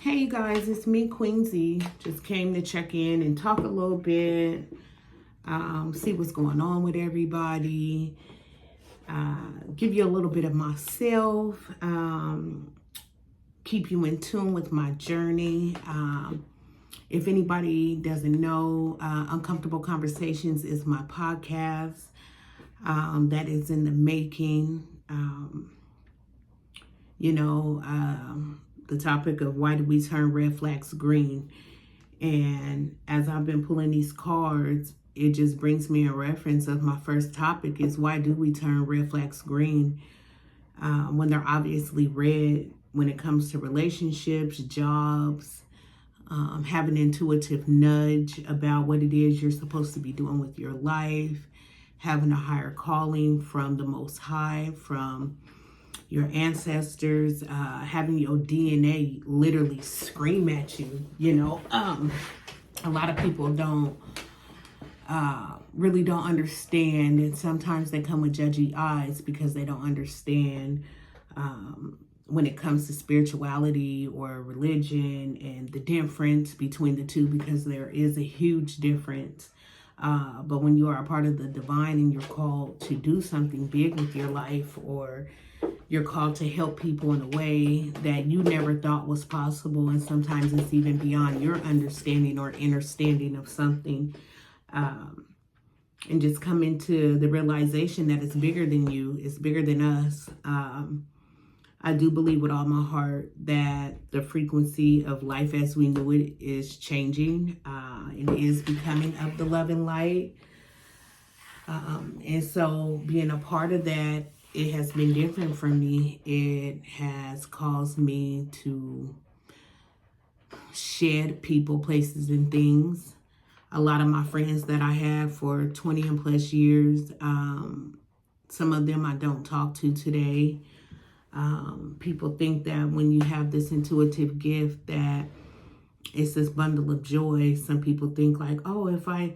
Hey you guys, it's me, Queen Z. Just came to check in and talk a little bit, see what's going on with everybody, give you a little bit of myself, keep you in tune with my journey. If anybody doesn't know, Uncomfortable Conversations is my podcast that is in the making. The topic of why do we turn red flags green? And as I've been pulling these cards, it just brings me a reference of my first topic is why do we turn red flags green when they're obviously red when it comes to relationships, jobs, have an intuitive nudge about what it is you're supposed to be doing with your life, having a higher calling from the Most High, from your ancestors, having your DNA literally scream at you. A lot of people really don't understand, and sometimes they come with judgy eyes because they don't understand when it comes to spirituality or religion and the difference between the two, because there is a huge difference. But when you are a part of the divine and you're called to do something big with your life, or you're called to help people in a way that you never thought was possible, and sometimes it's even beyond your understanding or understanding of something, and just come into the realization that it's bigger than you, it's bigger than us. I do believe with all my heart that the frequency of life as we knew it is changing and is becoming of the love and light. And so being a part of that, it has been different for me. It has caused me to shed people, places, and things. A lot of my friends that I have for 20 and plus years, some of them I don't talk to today. People think that when you have this intuitive gift that it's this bundle of joy. Some people think like, oh, if I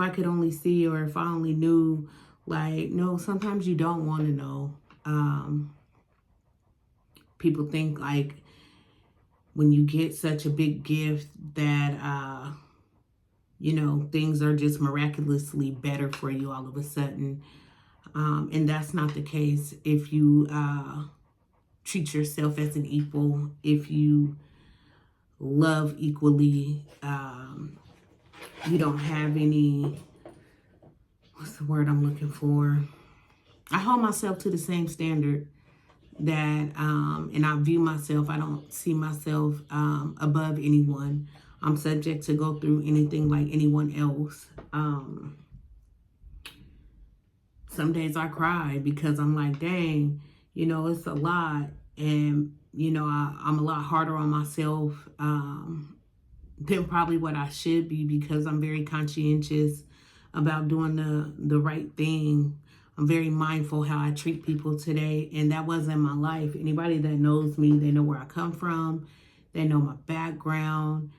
could only see, or if I only knew. Like, no, sometimes you don't want to know. People think like when you get such a big gift that, things are just miraculously better for you all of a sudden. And that's not the case. If you treat yourself as an equal, if you love equally, you don't have any... what's the word I'm looking for? I hold myself to the same standard that, and I view myself, I don't see myself above anyone. I'm subject to go through anything like anyone else. Some days I cry because I'm like, dang, it's a lot. And, I'm a lot harder on myself than probably what I should be, because I'm very conscientious about doing the right thing. I'm very mindful how I treat people today, and that wasn't my life. Anybody that knows me, they know where I come from. They know my background.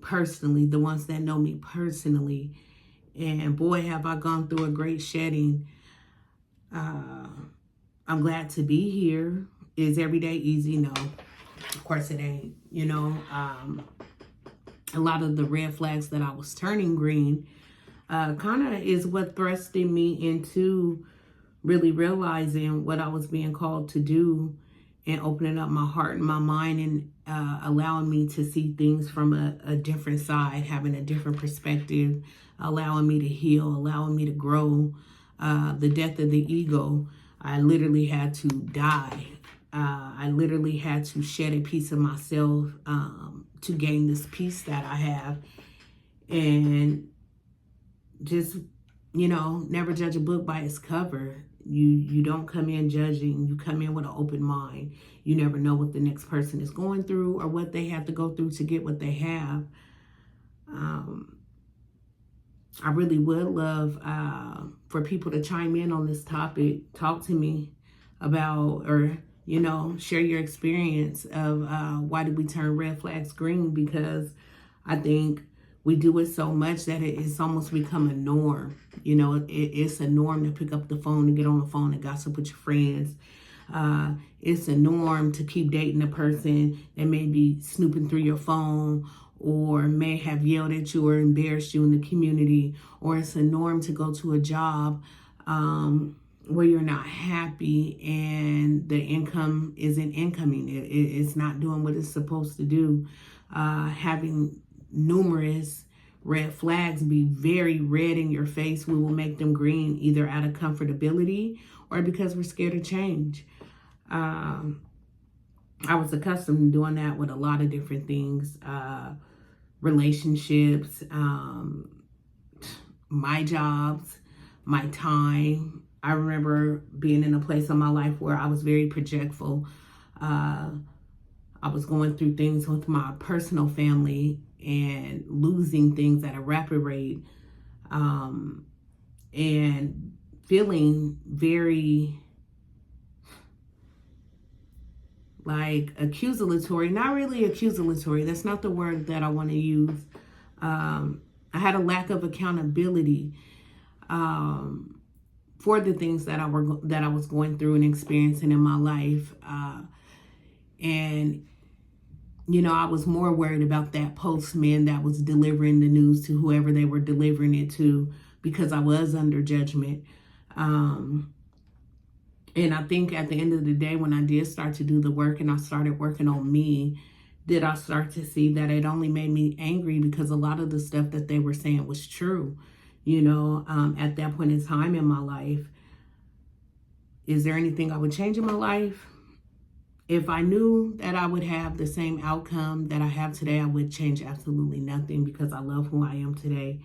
Personally, the ones that know me personally. And boy, have I gone through a great shedding. I'm glad to be here. Is every day easy? No, of course it ain't. A lot of the red flags that I was turning green kind of is what thrusted me into really realizing what I was being called to do, and opening up my heart and my mind, and allowing me to see things from a different side, having a different perspective, allowing me to heal, allowing me to grow. The death of the ego, I literally had to die. I literally had to shed a piece of myself to gain this peace that I have. And just, never judge a book by its cover. You don't come in judging. You come in with an open mind. You never know what the next person is going through or what they have to go through to get what they have. I really would love for people to chime in on this topic. Talk to me about, or share your experience of why did we turn red flags green? Because I think we do it so much that it's almost become a norm. It's a norm to pick up the phone and get on the phone and gossip with your friends. It's a norm to keep dating a person that may be snooping through your phone or may have yelled at you or embarrassed you in the community. Or it's a norm to go to a job where you're not happy and the income isn't incoming. It's not doing what it's supposed to do. Having numerous red flags be very red in your face, we will make them green either out of comfortability or because we're scared of change. I was accustomed to doing that with a lot of different things, relationships, my jobs, my time. I remember being in a place in my life where I was very projectful. I was going through things with my personal family and losing things at a rapid rate, and feeling very like accusatory. Not really accusatory. That's not the word that I want to use. I had a lack of accountability for the things that I was going through and experiencing in my life. And you know, I was more worried about that postman that was delivering the news to whoever they were delivering it to, because I was under judgment. And I think at the end of the day, when I did start to do the work and I started working on me, did I start to see that it only made me angry because a lot of the stuff that they were saying was true. You know, at that point in time in my life, is there anything I would change in my life? If I knew that I would have the same outcome that I have today, I would change absolutely nothing because I love who I am today.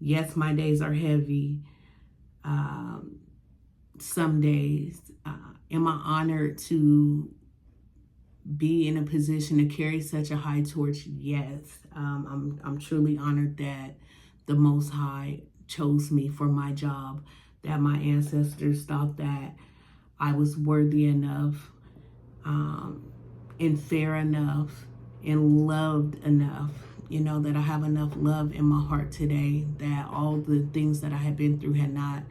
Yes, my days are heavy. Some days, am I honored to be in a position to carry such a high torch? Yes. I'm truly honored that the Most High chose me for my job, that my ancestors thought that I was worthy enough, and fair enough, and loved enough, you know, that I have enough love in my heart today, that all the things that I had been through had not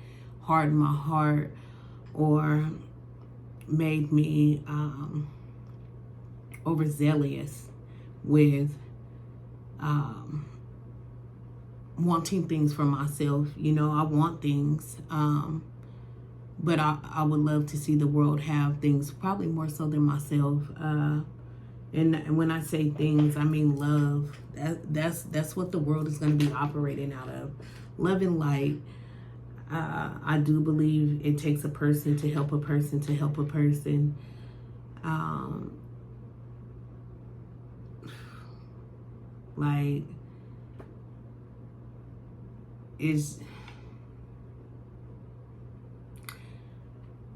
hardened my heart or made me overzealous with wanting things for myself. You know, I want things, but I would love to see the world have things, probably more so than myself. And when I say things, I mean love. That's what the world is going to be operating out of. Love and light. I do believe it takes a person to help a person to help a person. Like,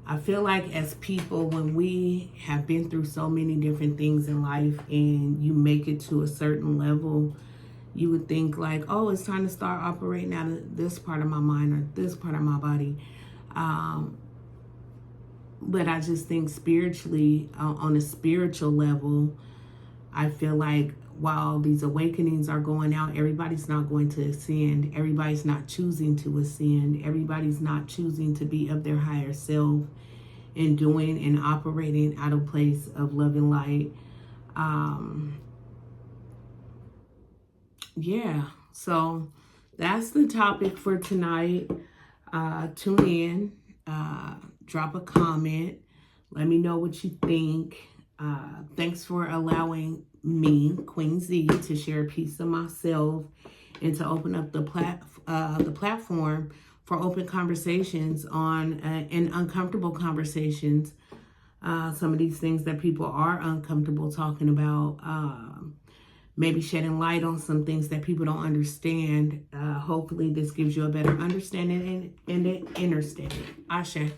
I feel like as people, when we have been through so many different things in life and you make it to a certain level, you would think like, oh, it's time to start operating out of this part of my mind or this part of my body. But I just think spiritually, on a spiritual level, I feel like while these awakenings are going out, everybody's not going to ascend. Everybody's not choosing to ascend. Everybody's not choosing to be of their higher self and doing and operating out of a place of love and light. Yeah, so that's the topic for tonight. Tune in, drop a comment, let me know what you think. Thanks for allowing me, Queen Z, to share a piece of myself and to open up the platform for open conversations on and uncomfortable conversations. Some of these things that people are uncomfortable talking about, maybe shedding light on some things that people don't understand. Hopefully this gives you a better understanding and an understanding. Ashe.